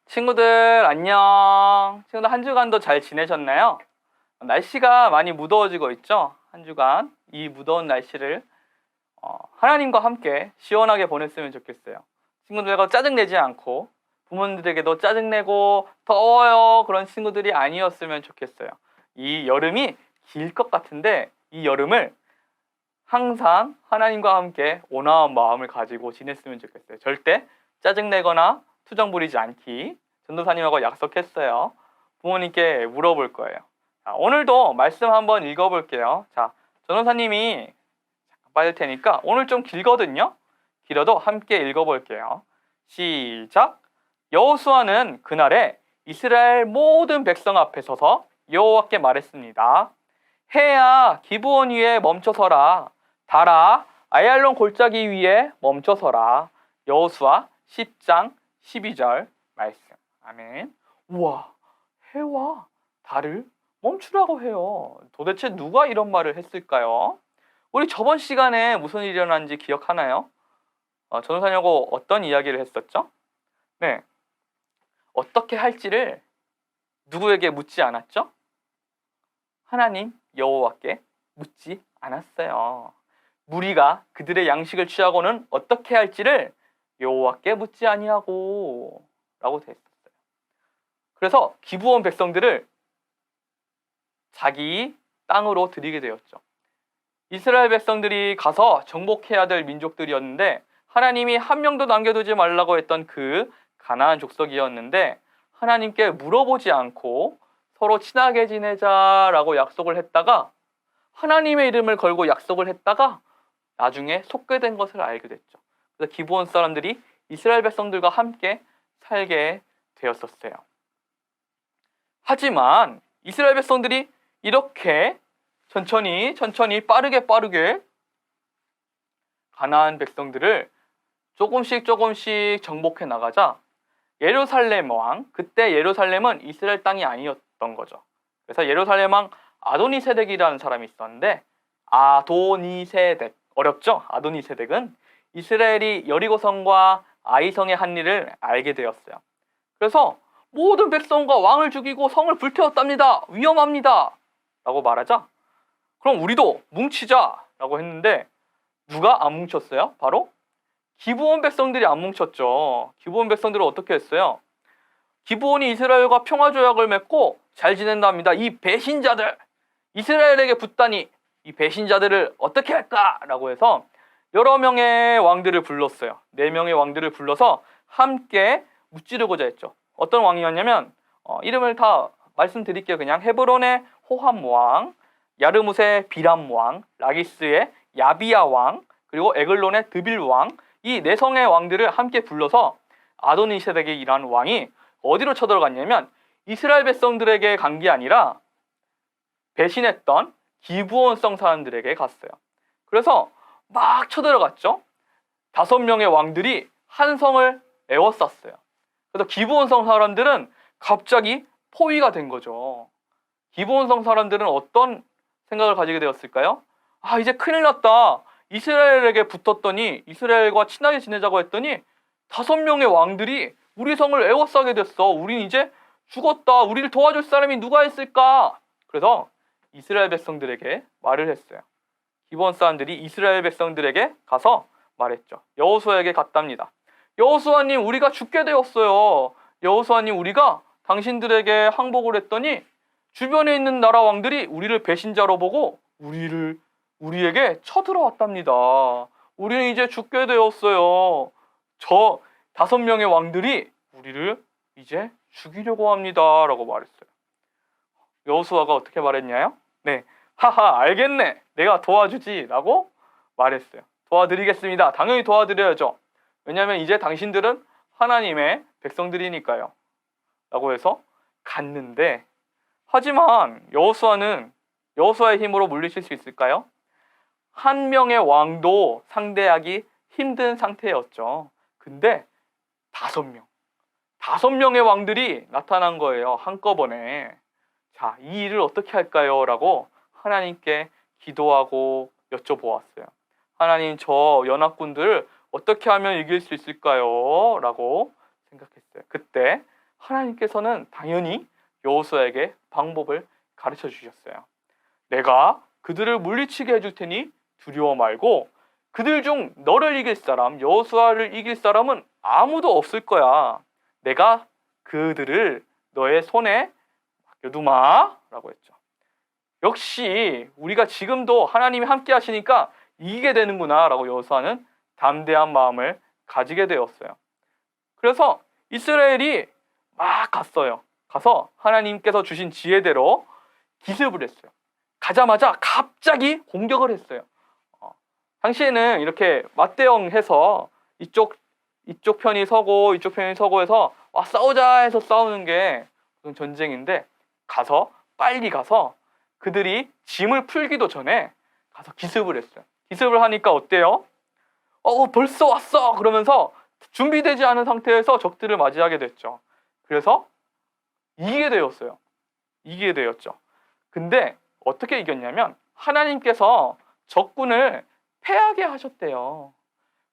친구들 안녕. 친구들 한 주간도 잘 지내셨나요? 날씨가 많이 무더워지고 있죠? 한 주간 이 무더운 날씨를 하나님과 함께 시원하게 보냈으면 좋겠어요. 친구들과 짜증내지 않고 부모님들에게도 짜증내고 더워요 그런 친구들이 아니었으면 좋겠어요. 이 여름이 길 것 같은데 이 여름을 항상 하나님과 함께 온화한 마음을 가지고 지냈으면 좋겠어요. 절대 짜증내거나 투정 부리지 않기 전도사님하고 약속했어요. 부모님께 물어볼 거예요. 자, 오늘도 말씀 한번 읽어볼게요. 자, 전도사님이 빠질 테니까 오늘 좀 길거든요. 길어도 함께 읽어볼게요. 시작. 여호수아는 그날에 이스라엘 모든 백성 앞에 서서 여호와께 말했습니다. 해야 기브온 위에 멈춰서라. 달아 아얄론 골짜기 위에 멈춰서라. 여호수아 10장 12절 말씀. 아멘. 우와, 해와 달을 멈추라고 해요. 도대체 누가 이런 말을 했을까요? 우리 저번 시간에 무슨 일이 일어났는지 기억하나요? 전도사님하고 어떤 이야기를 했었죠? 네, 어떻게 할지를 누구에게 묻지 않았죠? 하나님 여호와께 묻지 않았어요. 무리가 그들의 양식을 취하고는 어떻게 할지를 여호와께 묻지 아니하고 라고 되어 있었어요. 그래서 기브온 백성들을 자기 땅으로 들이게 되었죠. 이스라엘 백성들이 가서 정복해야 될 민족들이었는데 하나님이 한 명도 남겨두지 말라고 했던 그 가나안 족속이었는데 하나님께 물어보지 않고 서로 친하게 지내자라고 약속을 했다가 하나님의 이름을 걸고 약속을 했다가 나중에 속게 된 것을 알게 됐죠. 그래서 기브온 사람들이 이스라엘 백성들과 함께 살게 되었었어요. 하지만 이스라엘 백성들이 이렇게 천천히 빠르게 가나안 백성들을 조금씩 정복해 나가자 예루살렘 왕, 그때 예루살렘은 이스라엘 땅이 아니었던 거죠. 그래서 예루살렘 왕 아도니세덱이라는 사람이 있었는데 아도니세덱, 어렵죠? 아도니세덱은 이스라엘이 여리고성과 아이성의 한 일을 알게 되었어요. 그래서 모든 백성과 왕을 죽이고 성을 불태웠답니다. 위험합니다. 라고 말하자 그럼 우리도 뭉치자 라고 했는데 누가 안 뭉쳤어요? 바로 기브온 백성들이 안 뭉쳤죠. 기브온 백성들은 어떻게 했어요? 기브온이 이스라엘과 평화조약을 맺고 잘 지낸답니다. 이 배신자들, 이스라엘에게 붙다니 이 배신자들을 어떻게 할까? 라고 해서 여러 명의 왕들을 불렀어요. 4명의 왕들을 불러서 함께 무찌르고자 했죠. 어떤 왕이었냐면 이름을 다 말씀드릴게요. 그냥 헤브론의 호함 왕, 야르뭇의 비람 왕, 라기스의 야비야 왕, 그리고 에글론의 드빌 왕, 이 4성의 왕들을 함께 불러서 아도니세덱이라는 왕이 어디로 쳐들어갔냐면 이스라엘 백성들에게 간 게 아니라 배신했던 기브온성 사람들에게 갔어요. 그래서 막 쳐들어갔죠. 5명의 왕들이 한 성을 에워쌌어요. 그래서 기브온성 사람들은 갑자기 포위가 된 거죠. 기브온성 사람들은 어떤 생각을 가지게 되었을까요? 이제 큰일 났다. 이스라엘에게 붙었더니 이스라엘과 친하게 지내자고 했더니 5명의 왕들이 우리 성을 에워싸게 됐어. 우린 이제 죽었다. 우리를 도와줄 사람이 누가 있을까? 그래서 이스라엘 백성들에게 말을 했어요. 기브온 사람들이 이스라엘 백성들에게 가서 말했죠. 여호수아에게 갔답니다. 여호수아님, 우리가 죽게 되었어요. 여호수아님, 우리가 당신들에게 항복을 했더니 주변에 있는 나라 왕들이 우리를 배신자로 보고 우리에게 쳐들어왔답니다. 우리는 이제 죽게 되었어요. 저 5명의 왕들이 우리를 이제 죽이려고 합니다. 라고 말했어요. 여호수아가 어떻게 말했냐요? 네, 하하, 알겠네. 내가 도와주지. 라고 말했어요. 도와드리겠습니다. 당연히 도와드려야죠. 왜냐하면 이제 당신들은 하나님의 백성들이니까요. 라고 해서 갔는데 하지만 여호수아의 힘으로 물리칠 수 있을까요? 한 명의 왕도 상대하기 힘든 상태였죠. 근데 5명의 왕들이 나타난 거예요. 한꺼번에. 자, 이 일을 어떻게 할까요? 라고 하나님께 기도하고 여쭤보았어요. 하나님, 저 연합군들을 어떻게 하면 이길 수 있을까요? 라고 생각했어요. 그때 하나님께서는 당연히 여호수아에게 방법을 가르쳐 주셨어요. 내가 그들을 물리치게 해줄 테니 두려워 말고 그들 중 너를 이길 사람, 여호수아를 이길 사람은 아무도 없을 거야. 내가 그들을 너의 손에 맡겨두마 라고 했죠. 역시 우리가 지금도 하나님이 함께 하시니까 이기게 되는구나 라고 여호수아는 담대한 마음을 가지게 되었어요. 그래서 이스라엘이 막 갔어요. 가서 하나님께서 주신 지혜대로 기습을 했어요. 가자마자 갑자기 공격을 했어요. 당시에는 이렇게 맞대응해서 이쪽 편이 서고 이쪽 편이 서고 해서 싸우자 해서 싸우는 게 전쟁인데, 빨리 가서 그들이 짐을 풀기도 전에 가서 기습을 했어요. 기습을 하니까 어때요? 벌써 왔어! 그러면서 준비되지 않은 상태에서 적들을 맞이하게 됐죠. 그래서 이기게 되었어요. 이기게 되었죠. 근데 어떻게 이겼냐면 하나님께서 적군을 패하게 하셨대요.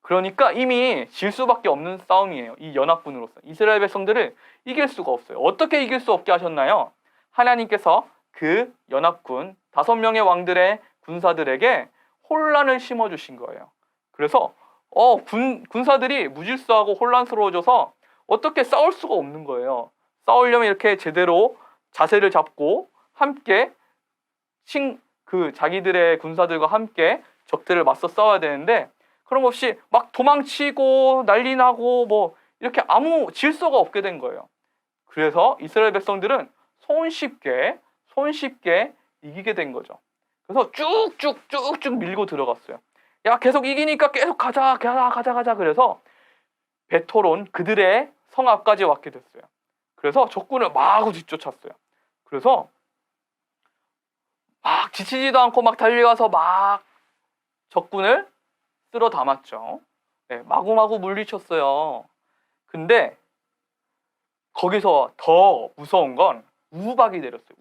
그러니까 이미 질 수밖에 없는 싸움이에요. 이 연합군으로서 이스라엘 백성들을 이길 수가 없어요. 어떻게 이길 수 없게 하셨나요? 하나님께서 그 연합군 5명의 왕들의 군사들에게 혼란을 심어주신 거예요. 그래서 군사들이 무질서하고 혼란스러워져서 어떻게 싸울 수가 없는 거예요. 싸우려면 이렇게 제대로 자세를 잡고 함께 자기들의 군사들과 함께 적들을 맞서 싸워야 되는데, 그런 거 없이 막 도망치고 난리 나고 이렇게 아무 질서가 없게 된 거예요. 그래서 이스라엘 백성들은 손쉽게 이기게 된 거죠. 그래서 쭉쭉 밀고 들어갔어요. 야, 계속 이기니까 계속 가자. 그래서 베토론 그들의 성 앞까지 왔게 됐어요. 그래서 적군을 마구 뒤쫓았어요. 그래서 막 지치지도 않고 막 달려가서 막 적군을 쓸어 담았죠. 네, 마구마구 물리쳤어요. 근데 거기서 더 무서운 건 우박이 내렸어요.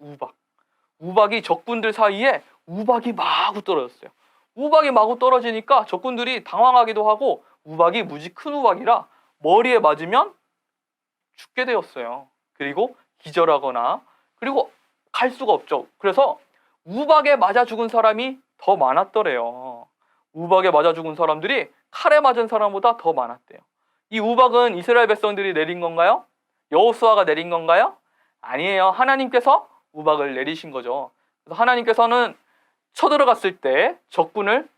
우박이 적군들 사이에 우박이 마구 떨어졌어요. 우박이 마구 떨어지니까 적군들이 당황하기도 하고, 우박이 무지 큰 우박이라 머리에 맞으면 죽게 되었어요. 그리고 기절하거나, 그리고 갈 수가 없죠. 그래서 우박에 맞아 죽은 사람이 더 많았더래요. 우박에 맞아 죽은 사람들이 칼에 맞은 사람보다 더 많았대요. 이 우박은 이스라엘 백성들이 내린 건가요? 여호수아가 내린 건가요? 아니에요. 하나님께서 우박을 내리신 거죠. 그래서 하나님께서는 쳐들어갔을 때 적군을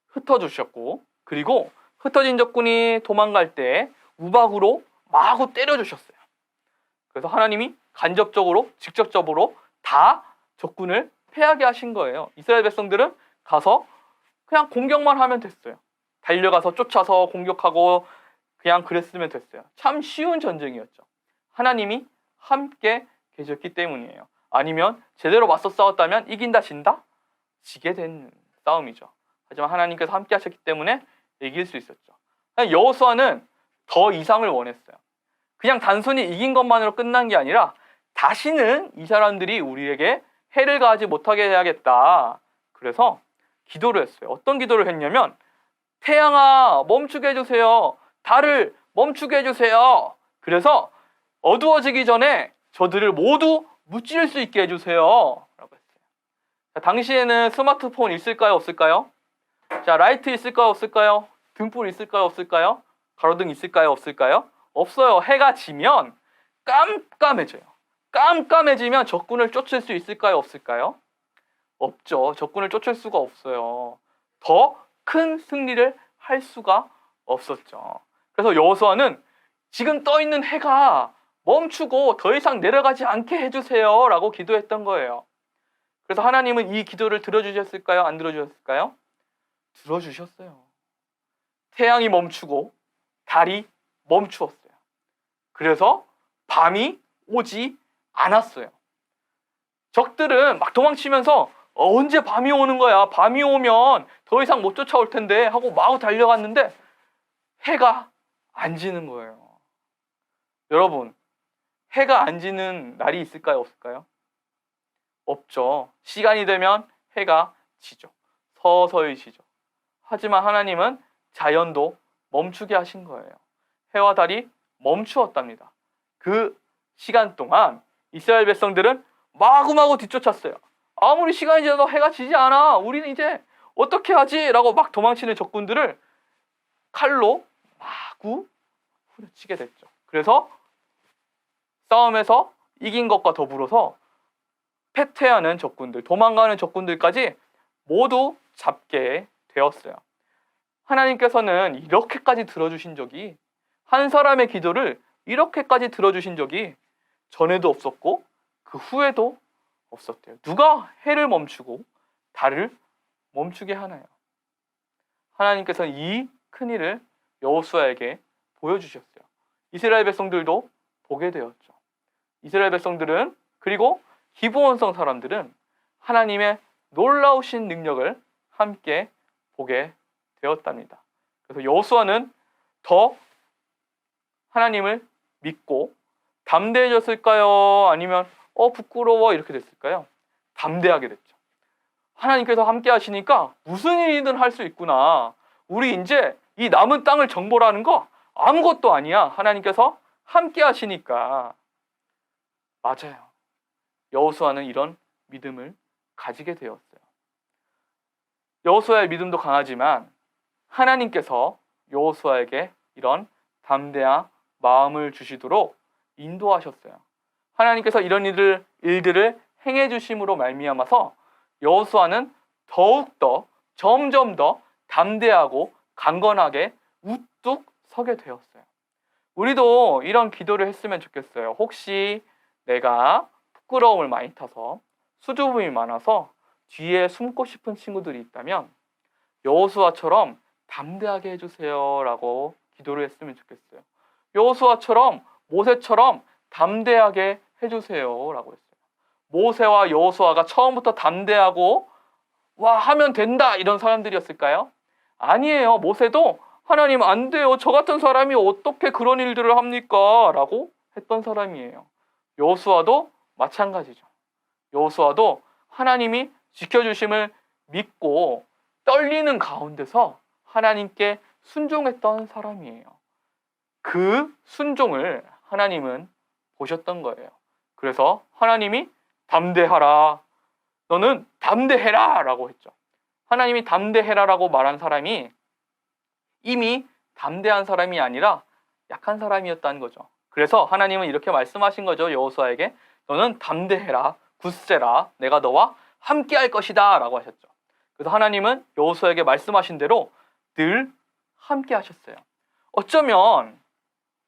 흩어주셨고, 그리고 흩어진 적군이 도망갈 때 우박으로 마구 때려주셨어요. 그래서 하나님이 간접적으로, 직접적으로 다 적군을 패하게 하신 거예요. 이스라엘 백성들은 가서 그냥 공격만 하면 됐어요. 달려가서 쫓아서 공격하고 그냥 그랬으면 됐어요. 참 쉬운 전쟁이었죠. 하나님이 함께 계셨기 때문이에요. 아니면 제대로 맞서 싸웠다면 이긴다 진다? 지게 된 싸움이죠. 하지만 하나님께서 함께 하셨기 때문에 이길 수 있었죠. 여호수아는 더 이상을 원했어요. 그냥 단순히 이긴 것만으로 끝난 게 아니라 다시는 이 사람들이 우리에게 해를 가하지 못하게 해야겠다. 그래서 기도를 했어요. 어떤 기도를 했냐면, 태양아 멈추게 해주세요. 달을 멈추게 해주세요. 그래서 어두워지기 전에 저들을 모두 무찌를 수 있게 해주세요. 라고 했어요. 자, 당시에는 스마트폰 있을까요? 없을까요? 자, 라이트 있을까요? 없을까요? 등불 있을까요? 없을까요? 가로등 있을까요? 없을까요? 없어요. 해가 지면 깜깜해져요. 깜깜해지면 적군을 쫓을 수 있을까요? 없을까요? 없죠. 적군을 쫓을 수가 없어요. 더 큰 승리를 할 수가 없었죠. 그래서 여호수아는 지금 떠 있는 해가 멈추고 더 이상 내려가지 않게 해주세요 라고 기도했던 거예요. 그래서 하나님은 이 기도를 들어주셨을까요? 안 들어주셨을까요? 들어주셨어요. 태양이 멈추고 달이 멈추었어요. 그래서 밤이 오지 않았어요. 적들은 막 도망치면서 언제 밤이 오는 거야? 밤이 오면 더 이상 못 쫓아올 텐데 하고 마구 달려갔는데 해가 안 지는 거예요. 여러분, 해가 안 지는 날이 있을까요? 없을까요? 없죠. 시간이 되면 해가 지죠. 서서히 지죠. 하지만 하나님은 자연도 멈추게 하신 거예요. 해와 달이 멈추었답니다. 그 시간 동안 이스라엘 백성들은 마구마구 뒤쫓았어요. 아무리 시간이 지나도 해가 지지 않아. 우리는 이제 어떻게 하지? 라고 막 도망치는 적군들을 칼로 마구 후려치게 됐죠. 그래서 싸움에서 이긴 것과 더불어서 패퇴하는 적군들, 도망가는 적군들까지 모두 잡게 되었어요. 하나님께서는 이렇게까지 들어주신 적이, 한 사람의 기도를 이렇게까지 들어주신 적이 전에도 없었고 그 후에도 없었대요. 누가 해를 멈추고 달을 멈추게 하나요? 하나님께서는 이 큰일을 여호수아에게 보여주셨어요. 이스라엘 백성들도 보게 되었죠. 이스라엘 백성들은, 그리고 기브온성 사람들은 하나님의 놀라우신 능력을 함께 보게 되었답니다. 그래서 여호수아는 더 하나님을 믿고 담대해졌을까요? 아니면 부끄러워 이렇게 됐을까요? 담대하게 됐죠. 하나님께서 함께 하시니까 무슨 일이든 할 수 있구나. 우리 이제 이 남은 땅을 정벌하는 거 아무것도 아니야. 하나님께서 함께 하시니까. 맞아요. 여호수아는 이런 믿음을 가지게 되었어요. 여호수아의 믿음도 강하지만 하나님께서 여호수아에게 이런 담대한 마음을 주시도록 인도하셨어요. 하나님께서 이런 일들을 행해 주심으로 말미암아서 여호수아는 더욱더 점점 더 담대하고 강건하게 우뚝 서게 되었어요. 우리도 이런 기도를 했으면 좋겠어요. 혹시 내가 부끄러움을 많이 타서 수줍음이 많아서 뒤에 숨고 싶은 친구들이 있다면 여호수아처럼 담대하게 해주세요 라고 기도를 했으면 좋겠어요. 여호수아처럼, 모세처럼 담대하게 해주세요 라고 했어요. 모세와 여호수아가 처음부터 담대하고 하면 된다 이런 사람들이었을까요? 아니에요. 모세도 하나님 안 돼요. 저 같은 사람이 어떻게 그런 일들을 합니까? 라고 했던 사람이에요. 여호수아도 마찬가지죠. 여호수아도 하나님이 지켜주심을 믿고 떨리는 가운데서 하나님께 순종했던 사람이에요. 그 순종을 하나님은 보셨던 거예요. 그래서 하나님이 담대하라, 너는 담대해라 라고 했죠. 하나님이 담대해라 라고 말한 사람이 이미 담대한 사람이 아니라 약한 사람이었다는 거죠. 그래서 하나님은 이렇게 말씀하신 거죠. 여호수아에게 너는 담대해라, 굳세라, 내가 너와 함께 할 것이다 라고 하셨죠. 그래서 하나님은 여호수아에게 말씀하신 대로 늘 함께 하셨어요. 어쩌면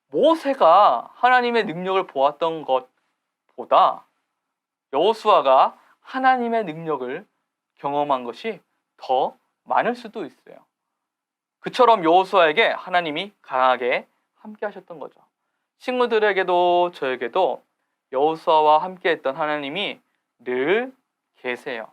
모세가 하나님의 능력을 보았던 것보다 여호수아가 하나님의 능력을 경험한 것이 더 많을 수도 있어요. 그처럼 여호수아에게 하나님이 강하게 함께 하셨던 거죠. 친구들에게도 저에게도 여호수아와 함께 했던 하나님이 늘 계세요.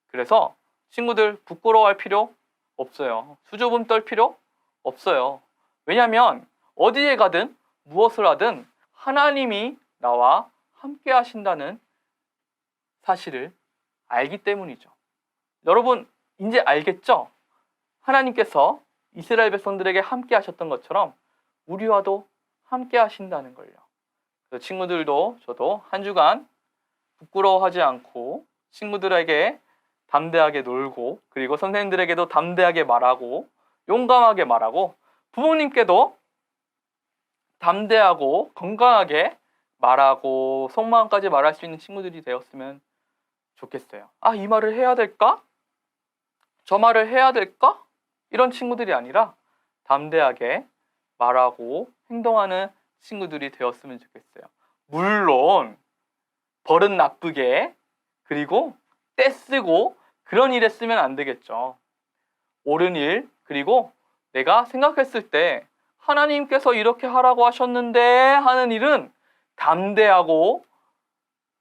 그래서 친구들 부끄러워할 필요 없어요. 수줍음 떨 필요 없어요. 왜냐하면 어디에 가든 무엇을 하든 하나님이 나와 함께 하신다는 사실을 알기 때문이죠. 여러분 이제 알겠죠? 하나님께서 이스라엘 백성들에게 함께 하셨던 것처럼 우리와도 함께 하신다는 걸요. 그래서 친구들도 저도 한 주간 부끄러워하지 않고 친구들에게 담대하게 놀고, 그리고 선생님들에게도 담대하게 말하고 용감하게 말하고, 부모님께도 담대하고 건강하게 말하고 속마음까지 말할 수 있는 친구들이 되었으면 좋겠어요. 이 말을 해야 될까? 저 말을 해야 될까? 이런 친구들이 아니라 담대하게 말하고 행동하는 친구들이 되었으면 좋겠어요. 물론 버릇 나쁘게, 그리고 떼쓰고 그런 일 했으면 안 되겠죠. 옳은 일, 그리고 내가 생각했을 때 하나님께서 이렇게 하라고 하셨는데 하는 일은 담대하고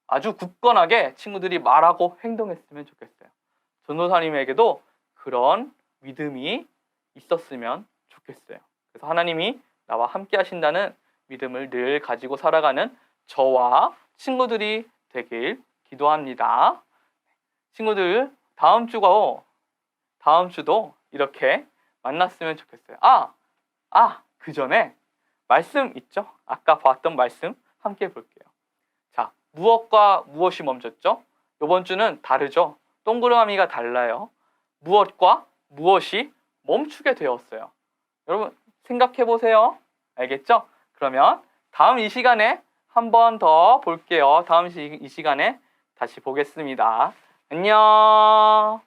아주 굳건하게 친구들이 말하고 행동했으면 좋겠어요. 전도사님에게도 그런 믿음이 있었으면 좋겠어요. 그래서 하나님이 나와 함께 하신다는 믿음을 늘 가지고 살아가는 저와 친구들이 되길 기도합니다. 친구들 다음 주도 이렇게 만났으면 좋겠어요. 그 전에 말씀 있죠? 아까 봤던 말씀 함께 볼게요. 자, 무엇과 무엇이 멈췄죠? 이번 주는 다르죠? 동그라미가 달라요. 무엇과 무엇이 멈추게 되었어요. 여러분 생각해 보세요. 알겠죠? 그러면 다음 이 시간에 한 번 더 볼게요. 다음 이 시간에 다시 보겠습니다. 안녕.